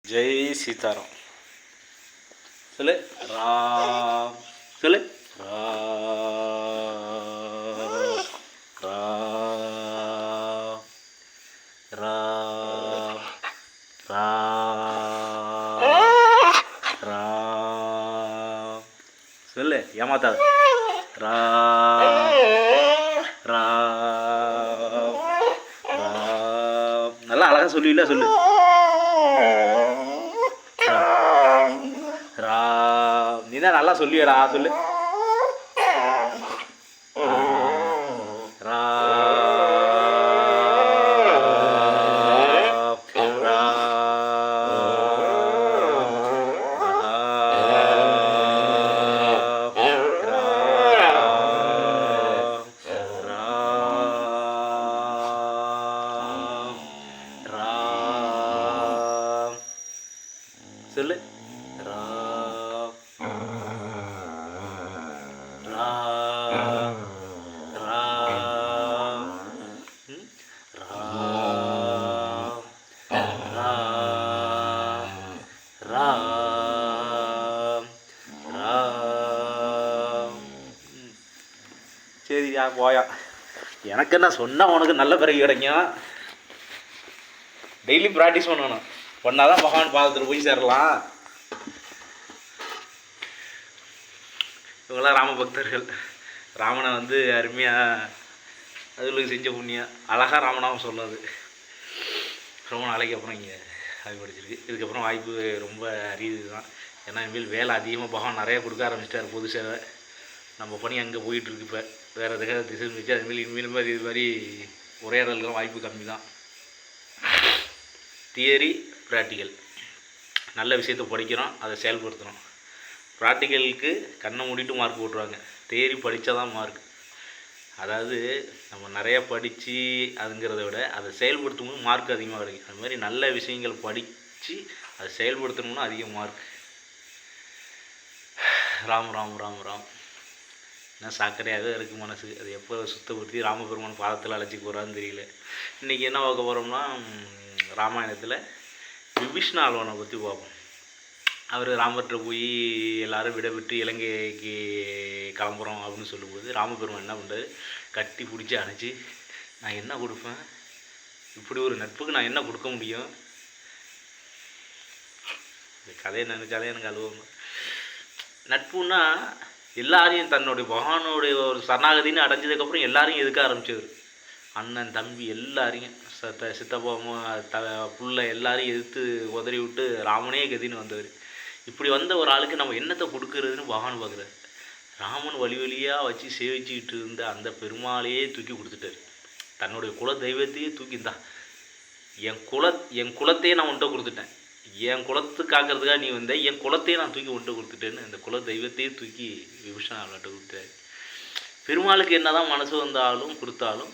ஜெய் சீதாராம். சொல்லு ராம். சொல்லு ராம். ராம் ராம் ராம். சொல்லு ஏமாத்தாத. ராம் ராம் ராம். நல்லா அழகாக சொல்லுவீங்களா? சொல்லு நீ தான் நல்லா சொல்லியடா. சொல்லு சொல்லு ராம் ராம் ராம் ராம் ராம் ராம் ராம். சரியா போயா. எனக்கு என்ன சொன்னால் உனக்கு நல்ல பிறகு கிடைக்கும். டெய்லி ப்ராக்டிஸ் பண்ணணும். பண்ணாதான் பகவான் பாதத்தில் போய் சேரலாம். இவங்களாம் ராம பக்தர்கள். ராமனை வந்து அருமையாக அதுகளுக்கு செஞ்ச புண்ணியம். அழகாக ராமநாமம் சொன்னது ரொம்ப நாளைக்கு அப்புறம் இங்கே அது படிச்சிருக்கு. இதுக்கப்புறம் வாய்ப்பு ரொம்ப அரியுது தான். ஏன்னா இனிமேல் வேலை அதிகமாக பகவான் நிறையா கொடுக்க ஆரம்பிச்சிட்டார். பொது சேவை நம்ம பணி அங்கே போயிட்டுருக்கு. இப்போ வேறு எதுக்காக திசை வச்சு இனிமேல் மாதிரி இது மாதிரி உரையாடல்கள் வாய்ப்பு கம்மி தான். Theory practical. நல்ல விஷயத்தை படிக்கிறோம், அதை செயல்படுத்துகிறோம். ப்ராக்டிக்கலுக்கு கண்ணை மூடிட்டு மார்க் போட்டுருவாங்க. தியரி படித்தா தான் மார்க். அதாவது நம்ம நிறையா படித்து அதுங்கிறத விட அதை செயல்படுத்தும் போது மார்க் அதிகமாக கிடைக்கும். அது மாதிரி நல்ல விஷயங்கள் படித்து அதை செயல்படுத்தணும்னா அதிக மார்க். ராம் ராம் ராம் ராம். என்ன சாக்கடையாகவே இருக்குது மனசு. அது எப்போ சுத்தப்படுத்தி ராமபெருமான் பாதத்தில் அழைச்சி போகிறான்னு தெரியல. இன்றைக்கி என்ன பார்க்க போகிறோம்னா, ராமாயணத்தில் விபீஷ்ண ஆழ்வானை பற்றி பார்ப்போம். அவர் ராமர்கிட்ட போய் எல்லோரும் விடைபெற்று இலங்கைக்கு கிளம்புறோம் அப்படின்னு சொல்லும்போது ராமபெருமான் என்ன பண்ணுறாரு, கட்டி பிடிச்சி அணைச்சி, நான் என்ன கொடுப்பேன், இப்படி ஒரு நட்புக்கு நான் என்ன கொடுக்க முடியும். இந்த கதையை நினச்சாலே எனக்கு அழுவங்க. நட்புன்னா எல்லாரையும் தன்னுடைய பகவானுடைய ஒரு சரணாகதின்னு அடைஞ்சதுக்கப்புறம் எல்லாரையும் எதுக்க ஆரம்பிச்சவர். அண்ணன் தம்பி எல்லாரையும் சித்தப்பா புள்ள எல்லாரையும் எதிர்த்து உதறி விட்டு ராமனே கதின்னு வந்தவர். இப்படி வந்த ஒரு ஆளுக்கு நம்ம என்னத்தை கொடுக்கறதுன்னு பகவான் பார்க்குறாரு. ராமன் வழி வழியாக வச்சு சேவிச்சுக்கிட்டு இருந்த அந்த பெருமாளையே தூக்கி கொடுத்துட்டாரு. தன்னுடைய குல தெய்வத்தையே தூக்கிந்தான். என் குலத்தையே நான் உன்ட்ட கொடுத்துட்டேன். என் குலத்து காக்கிறதுக்காக நீ வந்த, என் குலத்தையே நான் தூக்கி உன்ட்ட கொடுத்துட்டேன்னு அந்த குல தெய்வத்தையே தூக்கி விபீஷண ஆழ்வான்ட்ட கொடுத்தாரு. பெருமாளுக்கு என்ன தான் மனசு வந்தாலும் கொடுத்தாலும்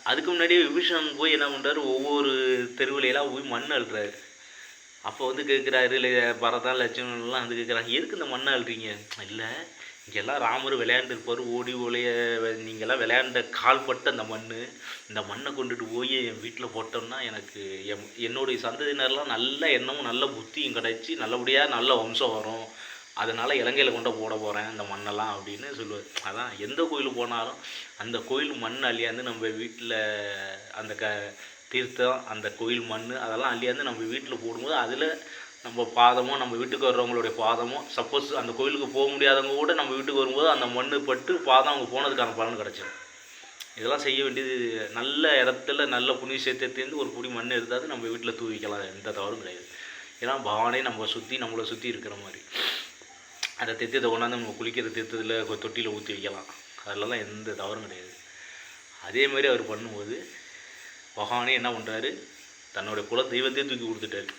அதுக்கு முன்னாடியே விபீஷணன் போய் என்ன பண்ணுறாரு, ஒவ்வொரு தெருவிலையெல்லாம் போய் மண் அழுறாரு. அப்போ வந்து கேட்குறாரு, இல்லை பரதான் லட்சுமணன்லாம் வந்து கேட்குறாங்க, எதுக்கு இந்த மண்ணை அழுறீங்க? இல்லை, இங்கெல்லாம் ராமர் விளையாண்டுருப்பார், ஓடி ஒளைய நீங்கள்லாம் விளையாண்ட கால்பட்ட அந்த மண், இந்த மண்ணை கொண்டுட்டு போய் என் வீட்டில் போட்டோம்னா எனக்கு என்னுடைய சந்ததியினர்லாம் நல்ல எண்ணமும் நல்ல புத்தியும் கிடச்சி நல்லபடியாக நல்ல வம்சம் வரும். அதனால் இலங்கையில் கொண்டு போட போகிறேன் இந்த மண்ணெல்லாம் அப்படின்னு சொல்லுவார். அதான் எந்த கோயில் போனாலும் அந்த கோயில் மண் அள்ளியாந்து நம்ம வீட்டில் அந்த தீர்த்தம், அந்த கோயில் மண் அதெல்லாம் அள்ளியாந்து நம்ம வீட்டில் போடும்போது அதில் நம்ம பாதமோ நம்ம வீட்டுக்கு வர்றவங்களுடைய பாதமோ, சப்போஸ் அந்த கோயிலுக்கு போக முடியாதவங்க கூட நம்ம வீட்டுக்கு வரும்போது அந்த மண் பட்டு பாதம் அவங்க போனதுக்கான பலன் கிடச்சிடும். இதெல்லாம் செய்ய வேண்டியது. நல்ல இடத்துல நல்ல புண்ணிய சேர்த்தேர்ந்து ஒரு புடி மண் எடுத்தாது நம்ம வீட்டில் தூவிக்கலாம். எந்த தவறும் கிடையாது. ஏன்னா பகவானே நம்மளை சுற்றி இருக்கிற மாதிரி அந்த தீர்த்தத்தை கொண்டாந்து நம்ம குளிக்கிற தீர்த்தத்தில் தொட்டியில் ஊற்றி வைக்கலாம். அதிலலாம் எந்த தவறும் கிடையாது. அதேமாதிரி அவர் பண்ணும்போது பகவானே என்ன பண்ணுறாரு, தன்னுடைய குல தெய்வத்தையே தூக்கி கொடுத்துட்டாரு.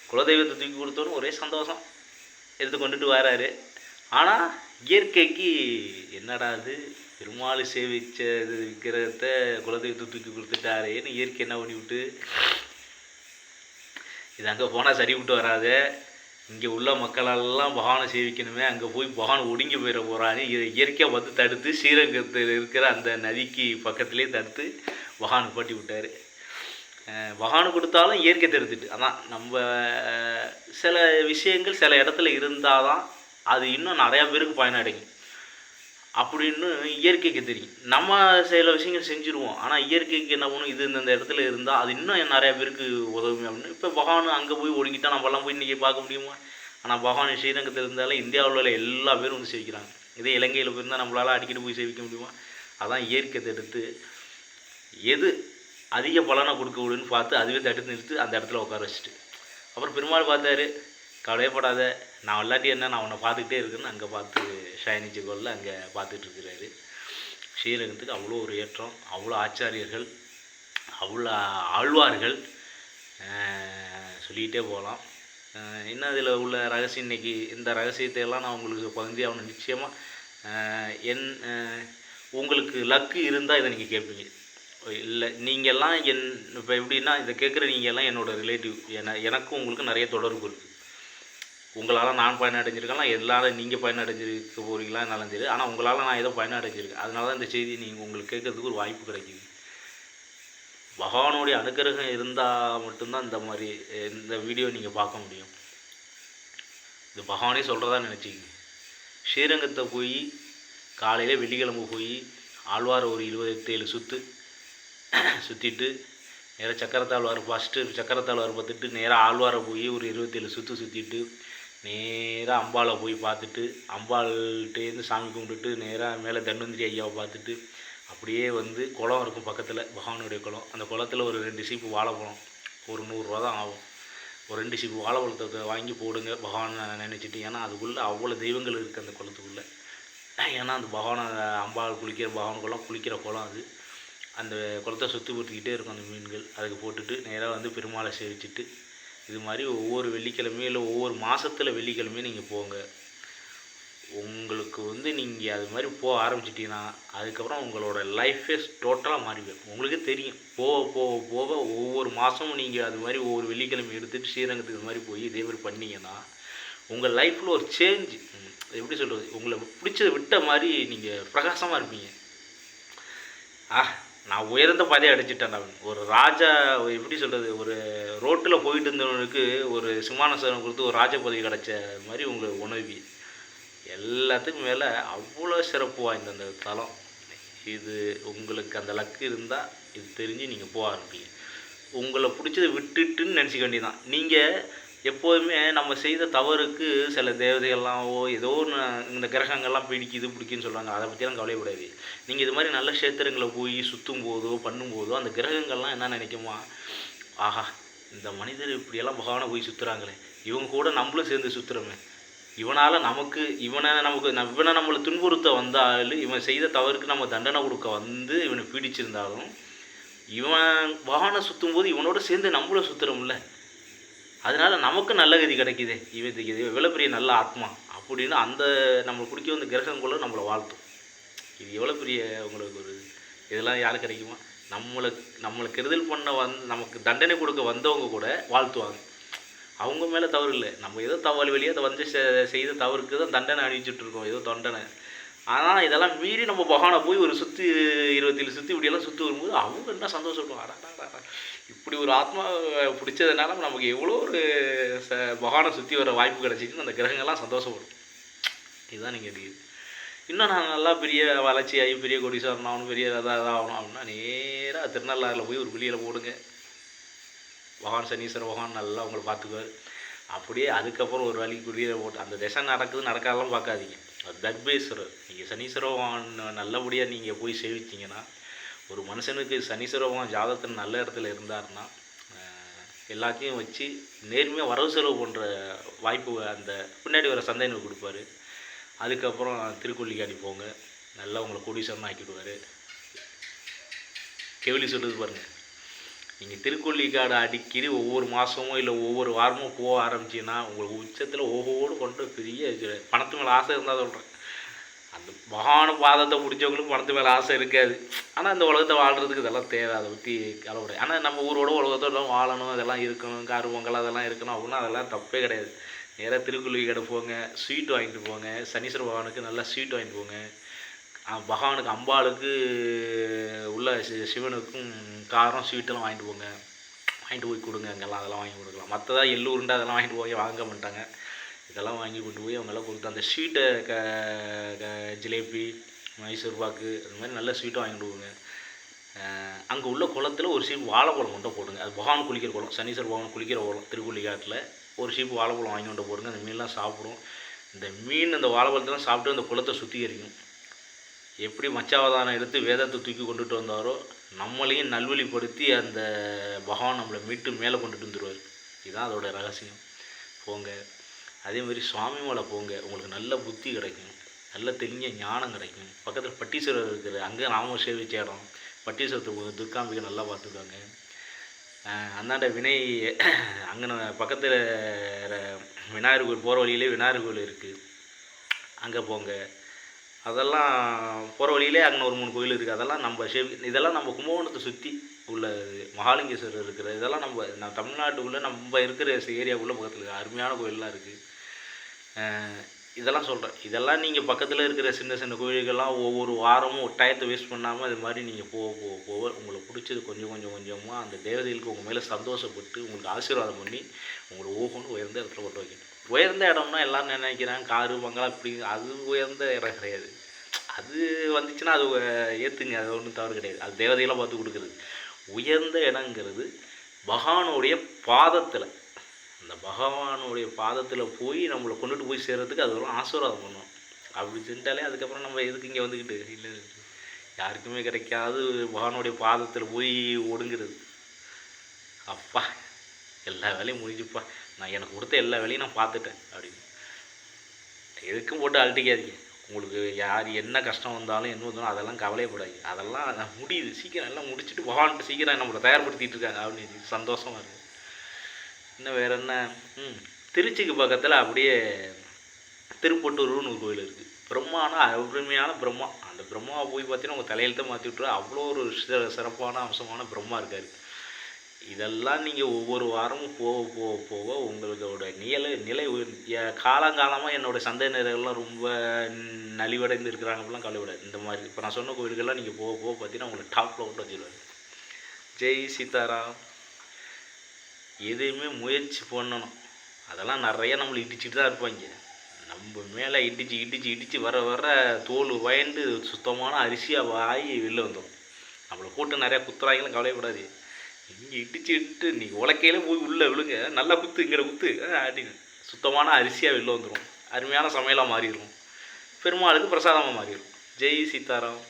குலதெய்வத்தை தூக்கி கொடுத்தவரும் ஒரே சந்தோஷம் எடுத்து கொண்டுட்டு வராரு. ஆனால் இயற்கைக்கு என்னடா அது, பெருமாள் சேவிச்சது விக்கிரகத்தை குலதெய்வத்தை தூக்கி கொடுத்துட்டாரேன்னு இயற்கை என்ன பண்ணிவிட்டு, இது அங்கே போனால் சரி விட்டு வராது, இங்கே உள்ள மக்களெல்லாம் பகவானை சேவிக்கணுமே, அங்கே போய் பகவான் ஒடுங்கி போயிட போகிறான்னு இயற்கையாக வந்து தடுத்து ஸ்ரீரங்கத்தில் இருக்கிற அந்த நதிக்கு பக்கத்துலேயே தடுத்து பகவான் பாட்டி விட்டார். பகவானு கொடுத்தாலும் இயற்கை தடுத்துட்டு. அதான் நம்ம சில விஷயங்கள் சில இடத்துல இருந்தால் தான் அது இன்னும் நிறையா பேருக்கு பயனடையும் அப்படின்னு இயற்கைக்கு தெரியும். நம்ம சில விஷயங்கள் செஞ்சுருவோம், ஆனால் இயற்கைக்கு என்ன பண்ணும், இது இந்த இடத்துல இருந்தால் அது இன்னும் நிறையா பேருக்கு உதவும் அப்படின்னு. இப்போ பகவான் அங்கே போய் ஒடுங்கிட்டா நம்மளாம் போய் இன்றைக்கி பார்க்க முடியுமா? ஆனால் பகவான் ஸ்ரீரங்கத்தில் இருந்தாலும் இந்தியாவில் உள்ள எல்லா பேரும் வந்து சேவிக்கிறாங்க. இதே இலங்கையில் போயிருந்தால் நம்மளால் அடிக்கடி போய் சேவிக்க முடியுமா? அதான் இயற்கை தடுத்து எது அதிக பலனை கொடுக்க விடுன்னு பார்த்து அதுவே தடுத்து நிறுத்து அந்த இடத்துல உட்கார வச்சுட்டு அப்புறம் பெருமாள் பார்த்தாரு, கவலையப்படாத, நான் இல்லாட்டி என்ன, நான் உன்னை பார்த்துக்கிட்டே இருக்குன்னு அங்கே பார்த்து ஷயனிச்சு கோலில் அங்கே பார்த்துட்ருக்கிறாரு. ஸ்ரீரங்கத்துக்கு அவ்வளோ ஒரு ஏற்றம், அவ்வளோ ஆச்சாரியர்கள், அவ்வளோ ஆழ்வார்கள், சொல்லிக்கிட்டே போகலாம். இன்னும் அதில் உள்ள ரகசியம், இன்றைக்கி இந்த ரகசியத்தை எல்லாம் நான் உங்களுக்கு பகிர்ந்து ஆகணும். நிச்சயமாக உங்களுக்கு லக்கு இருந்தால் இதை நீங்கள் கேட்பீங்க. இல்லை நீங்கள்லாம் இப்போ எப்படின்னா இதை கேட்குற நீங்கள்லாம் என்னோடய ரிலேட்டிவ், எனக்கும் உங்களுக்கு நிறைய தொடர்பு இருக்குது. உங்களால் நான் பயனடைஞ்சிருக்கலாம், எல்லாரும் நீங்கள் பயனடைஞ்சிருக்க போகிறீங்களான்னாலும் சரி, ஆனால் உங்களால் நான் ஏதோ பயனடைஞ்சிருக்கேன். அதனால தான் இந்த செய்தி நீங்கள் உங்களுக்கு கேட்குறதுக்கு ஒரு வாய்ப்பு கிடைக்கிது. பகவானுடைய அனுகிரகம் இருந்தால் மட்டும்தான் இந்த வீடியோ நீங்கள் பார்க்க முடியும். இது பகவானே சொல்கிறதா நினச்சிக்கிங்க. ஸ்ரீரங்கத்தை போய் காலையில் வெள்ளிக்கிழமை போய் ஆழ்வார் ஒரு 27 சுற்றிட்டு நேராக சக்கரத்தாழ்வார் பார்த்துட்டு நேராக ஆழ்வாரை போய் ஒரு 27 சுற்றிட்டு நேராக அம்பாவை போய் பார்த்துட்டு அம்பாள்கிட்டேருந்து சாமி கும்பிட்டுட்டு நேராக மேலே தன்வந்திரி ஐயாவை பார்த்துட்டு அப்படியே வந்து குளம் இருக்கும் பக்கத்தில், பகவானுடைய குளம். அந்த குளத்தில் ஒரு 2 சீப்பு வாழைப்பழம், ஒரு 100 ரூபா தான் ஆகும். ஒரு 2 சீப்பு வாழைப்பழத்தை வாங்கி போடுங்க பகவானை நினச்சிட்டு. ஏன்னா அதுக்குள்ளே அவ்வளோ தெய்வங்கள் இருக்குது அந்த குளத்துக்குள்ளே. ஏன்னா அந்த பகவானை அம்பாள் குளிக்கிற பகவான் குளம், குளிக்கிற குளம் அது. அந்த குளத்தை சுற்றி போட்டுக்கிட்டே இருக்கும் அந்த மீன்கள். அதுக்கு போட்டுட்டு நேராக வந்து பெருமாளை சேவிச்சுட்டு இது மாதிரி ஒவ்வொரு வெள்ளிக்கிழமையும் இல்லை ஒவ்வொரு மாதத்தில் வெள்ளிக்கிழமையும் நீங்கள் போங்க. உங்களுக்கு வந்து நீங்கள் அது மாதிரி போக ஆரம்பிச்சிட்டிங்கன்னா அதுக்கப்புறம் உங்களோட லைஃபே டோட்டலாக மாறிடும். உங்களுக்கே தெரியும், போக போக போக ஒவ்வொரு மாதமும் நீங்கள் அது மாதிரி ஒவ்வொரு வெள்ளிக்கிழமை எடுத்துகிட்டு ஸ்ரீரங்கத்துக்கு இது மாதிரி போய் இதே மாதிரி பண்ணிங்கன்னா உங்கள் லைஃப்பில் ஒரு சேஞ்ச், எப்படி சொல்கிறது, உங்களை பிடிச்சதை விட்ட மாதிரி நீங்கள் பிரகாசமாக இருப்பீங்க. நான் உயர்ந்த பாதையை அடைச்சிட்டேன். ஒரு ராஜா, எப்படி சொல்கிறது, ஒரு ரோட்டில் போயிட்டு இருந்தவனுக்கு ஒரு சிம்மாசனம் கொடுத்து ஒரு ராஜ பதவி கிடச்ச மாதிரி உங்கள் உணவி எல்லாத்துக்கும் மேலே அவ்வளோ சிறப்பு வாய்ந்த அந்த தலம் இது. உங்களுக்கு அந்த லக்கு இருந்தால் இது தெரிஞ்சு நீங்கள் போக ஆரம்பிங்க. உங்களை பிடிச்சதை விட்டுட்டுன்னு நினச்சிக்க வேண்டியதான். நீங்கள் எப்போதுமே நம்ம செய்த தவறுக்கு சில தேவதைகள்லாம் ஏதோ ஒன்று இந்த கிரகங்கள்லாம் பிடிக்குன்னு சொல்கிறாங்க, அதை பற்றிலாம் கவலைப்படாது. நீங்கள் இது மாதிரி நல்ல க்ஷேத்திரங்களை போய் சுற்றும் போதோ பண்ணும்போதோ அந்த கிரகங்கள்லாம் என்ன நினைக்குமா, ஆஹா இந்த மனிதர் இப்படியெல்லாம் பகவானை போய் சுற்றுறாங்களே, இவங்க கூட நம்மளும் சேர்ந்து சுற்றுறோமே, இவனால் இவனை நம்மளை துன்புறுத்த வந்தாலும் இவன் செய்த தவறுக்கு நம்ம தண்டனை கொடுக்க வந்து இவனை பீடிச்சிருந்தாலும் இவன் பகவானை சுற்றும் போது இவனோட சேர்ந்து நம்மளும் சுற்றுறோம்ல, அதனால் நமக்கு நல்ல கதி கிடைக்கிது, இது எவ்வளோ பெரிய நல்ல ஆத்மா அப்படின்னு அந்த நம்மளை பிடிக்க வந்த கிரகங்களும் நம்மளை வாழ்த்தும். இது எவ்வளோ பெரிய உங்களுக்கு ஒரு இதெல்லாம் யாரும் கிடைக்குமா? நம்மளை கெடுதல் பண்ண நமக்கு தண்டனை கொடுக்க வந்தவங்க கூட வாழ்த்துவாங்க. அவங்க மேலே தவறு இல்லை, நம்ம ஏதோ தவறு வெளியே அதை வந்து செய்த தவறுக்கு தான் தண்டனை அணிவிச்சுட்ருக்கோம், ஏதோ தண்டனை. ஆனால் இதெல்லாம் மீறி நம்ம பகவானை போய் ஒரு 27 இப்படியெல்லாம் சுற்றி வரும்போது அவங்க என்ன சந்தோஷப்படுவோம், அடாடா இப்படி ஒரு ஆத்மா பிடிச்சதுனால நமக்கு எவ்வளோ ஒரு பகவானை சுற்றி வர வாய்ப்பு கிடச்சிச்சுன்னு அந்த கிரகங்கள்லாம் சந்தோஷப்படும். இதுதான் நீங்கள் இருக்குது. இன்னும் நான் நல்லா பெரிய வளர்ச்சியாகி பெரிய கோடீஸ்வரன் ஆகணும், பெரிய இதாகணும் அப்படின்னா நேராக திருநள்ளாறில் போய் ஒரு வெளியில் போடுங்க. பகவான் சனீஸ்வர பகவான் நல்லா உங்களை பார்த்துக்குவார். அப்படியே அதுக்கப்புறம் ஒரு வழிக்கு வெளியில் போட்டு அந்த திசை நடக்காதெல்லாம் பார்க்காதீங்க. தர்பேஸ்வரர், நீங்கள் சனீஸ்வர பகவான் நல்லபடியாக நீங்கள் போய் சேவிச்சிங்கன்னா, ஒரு மனுஷனுக்கு சனீஸ்வர பகவான் ஜாதகத்தில் நல்ல இடத்துல இருந்தாருன்னா எல்லாத்தையும் வச்சு நேர்மையாக வரவு செலவு பண்ணுற வாய்ப்பு அந்த பின்னாடி வர சந்தையினர் கொடுப்பாரு. அதுக்கப்புறம் திருக்கொள்ளிக்காடி போங்க, நல்லா உங்களை கோடீஸ்வரன் ஆக்கிடுவார். கெவிலி சொல்லுது பாருங்கள், நீங்கள் திருக்கொள்ளிக்காடு அடிக்கடி ஒவ்வொரு மாதமோ இல்லை ஒவ்வொரு வாரமோ போக ஆரம்பிச்சிங்கன்னா உங்களுக்கு உச்சத்தில் ஓஹோடு கொண்டு பெரிய பணத்து மேலே ஆசை இருந்தால் சொல்கிறேன். அந்த மகான பாதத்தை பிடிச்சவங்களுக்கு பணத்து மேலே ஆசை இருக்காது. ஆனால் இந்த உலகத்தை வாழ்கிறதுக்கு இதெல்லாம் தேவை, அதை பற்றி கவலைப்படாது. ஆனால் நம்ம ஊரோட உலகத்தோட வாழணும், இதெல்லாம் இருக்கணும், காரு பொங்கல் அதெல்லாம் இருக்கணும் அப்படின்னா அதெல்லாம் தப்பே கிடையாது. நேராக திருக்கொள்ளிக்காடு போங்க, ஸ்வீட் வாங்கிட்டு போங்க, சனீஸ்வர பகவானுக்கு நல்லா ஸ்வீட் வாங்கிட்டு போங்க, பகவானுக்கு அம்பாளுக்கு உள்ள சிவனுக்கும் காரம் ஸ்வீட்டெல்லாம் வாங்கிட்டு போங்க. வாங்கிட்டு போய் கொடுங்க, அங்கெல்லாம் அதெல்லாம் வாங்கி கொடுக்கலாம். மற்றதா எள்ளு உருண்டை அதெல்லாம் வாங்கிட்டு போய் வாங்க மாட்டாங்க. இதெல்லாம் வாங்கி கொண்டு போய் அவங்கெல்லாம் கொடுத்து அந்த ஸ்வீட்டை ஜிலேபி, மைசூர் பாக்கு, அது மாதிரி நல்ல ஸ்வீட்டை வாங்கிட்டு போங்க. அங்கே உள்ள குளத்தில் ஒரு சீப்பு வாழைப்பழம் கொண்டு போடுங்க. அது பகவான் குளிக்கிற குளம், சனீஸ்வர பகவான் குளிக்கிற குளம் திருக்குள்ளிக்காட்டில். ஒரு சீப்பு வாழைப்பழம் வாங்கி கொண்டு போடுங்க. அந்த மீன்லாம் சாப்பிடும். இந்த மீன் அந்த வாழைப்பழத்தெல்லாம் சாப்பிட்டு அந்த குளத்தை சுத்திகரிக்கும். எப்படி மச்சாவதானம் எடுத்து வேதத்தை தூக்கி கொண்டுட்டு வந்தாரோ நம்மளையும் நல்வழிப்படுத்தி அந்த பகவான் நம்மளை மீட்டு மேலே கொண்டுட்டு வந்துடுவார். இதுதான் அதோட ரகசியம். போங்க. அதேமாதிரி சுவாமி மலை போங்க, உங்களுக்கு நல்ல புத்தி கிடைக்கும், நல்ல தெளிஞ்ச ஞானம் கிடைக்கும். பக்கத்தில் பட்டீஸ்வரர் இருக்குது, அங்கே நாம சேவிச்ச இடம். பட்டீஸ்வரத்துக்கு துர்காம்பிகை நல்லா பார்த்துக்குவாங்க. அந்தாண்ட அங்கே பக்கத்தில் விநாயகர் கோவில் போகிற வழியிலே விநாயகர் கோவில் இருக்குது, அங்கே போங்க. அதெல்லாம் போகிற வழியிலே அங்கே ஒரு 3 கோயில் இருக்குது. அதெல்லாம் நம்ம இதெல்லாம் நம்ம கும்பகோணத்தை சுற்றி உள்ள மகாலிங்கேஸ்வரர் இருக்கிற இதெல்லாம் நம்ம தமிழ்நாட்டுக்குள்ளே நம்ம இருக்கிற ஏரியாவுக்குள்ளே பக்கத்தில் அருமையான கோயிலெலாம் இருக்குது. இதெல்லாம் சொல்கிறேன். இதெல்லாம் நீங்கள் பக்கத்தில் இருக்கிற சின்ன சின்ன கோயில்கள்லாம் ஒவ்வொரு வாரமும் டயத்தை வேஸ்ட் பண்ணாமல் இது மாதிரி நீங்கள் போக உங்களுக்கு பிடிச்சது கொஞ்சம் கொஞ்சமாக அந்த தேவதைகளுக்கு உங்கள் மேலே சந்தோஷப்பட்டு உங்களுக்கு ஆசீர்வாதம் பண்ணி உங்களை ஒவ்வொன்று உயர்ந்த இடத்துல கொண்டு வைக்கணும். உயர்ந்த இடம்னா எல்லோரும் நினைக்கிறாங்க காரு பங்களா இப்படி, அது உயர்ந்த இடம் கிடையாது. அது வந்துச்சுன்னா அது ஏற்றுங்க, அது ஒன்றும் தவறு கிடையாது. அது தேவதையெல்லாம் பார்த்து கொடுக்குறது. உயர்ந்த இடங்கிறது பகவானுடைய பாதத்தில், அந்த பகவானுடைய பாதத்தில் போய் நம்மளை கொண்டுட்டு போய் சேர்கிறதுக்கு அது ஒரு ஆசீர்வாதம் பண்ணுவோம். அப்படி செஞ்சாலே அதுக்கப்புறம் நம்ம எதுக்கு இங்கே வந்துக்கிட்டு இல்லை, யாருக்குமே கிடைக்காது பகவானுடைய பாதத்தில் போய் ஒடுங்கிறது. அப்பா எல்லா வேலையும் முடிஞ்சுப்பா, நான் எனக்கு கொடுத்த எல்லா வேலையும் நான் பார்த்துட்டேன் அப்படின்னு எதுக்கும் போட்டு அழட்டிக்காதீங்க. உங்களுக்கு யார் என்ன கஷ்டம் வந்தாலும் என்ன வந்தாலும் அதெல்லாம் கவலைப்படாதீங்க. அதெல்லாம் முடியுது, சீக்கிரம் எல்லாம் முடிச்சுட்டு பகவான்கிட்ட சீக்கிரம் நம்மளை தயார்படுத்திகிட்டு இருக்காங்க அப்படின்னு சந்தோஷமாக இருக்குது. இன்னும் வேறு என்ன, திருச்சிக்கு பக்கத்தில் அப்படியே திருப்பட்டூர்னு ஒரு கோயில் இருக்குது. பிரம்மானா அருமையான பிரம்மா. அந்த பிரம்மாவை போய் பார்த்தீங்கன்னா உங்கள் தலையெழுத்தை மாற்றி விட்டுரு. அவ்வளோ ஒரு சிறப்பான அம்சமான பிரம்மா இருக்கார். இதெல்லாம் நீங்கள் ஒவ்வொரு வாரமும் போக உங்களோட நிலை காலங்காலமாக என்னோடய சந்தேகர்கள்லாம் ரொம்ப நலிவடைந்து இருக்கிறாங்க அப்படிலாம் கவலைப்படாது. இந்த மாதிரி இப்போ நான் சொன்ன கோயில்கள்லாம் நீங்கள் போக பார்த்தீங்கன்னா உங்களை டாப்பில் விட்டு வச்சுருவாரு. ஜெய் சீதாராம். எதையுமே முயற்சி பண்ணணும். அதெல்லாம் நிறைய நம்மளை இடிச்சிட்டு தான் இருப்பாங்க. நம்ம மேலே இடித்து வர தோல் வயண்டு சுத்தமான அரிசியாக வாங்கி வெளில வந்துடும். நம்மளை கூட்டம் நிறையா குத்துறாங்களும் கவலைப்படாது. இங்கே இடிச்சுட்டு நீங்கள் உலக்கையில போய் உள்ளே விழுங்க, நல்லா குத்து இங்கே குத்து அப்படின்னு சுத்தமான அரிசியாக வெளில வந்துடும். அருமையான சமையலாக மாறிடும். பெருமாளுக்கு பிரசாதமாக மாறிடும். ஜெய் சீதாராம்.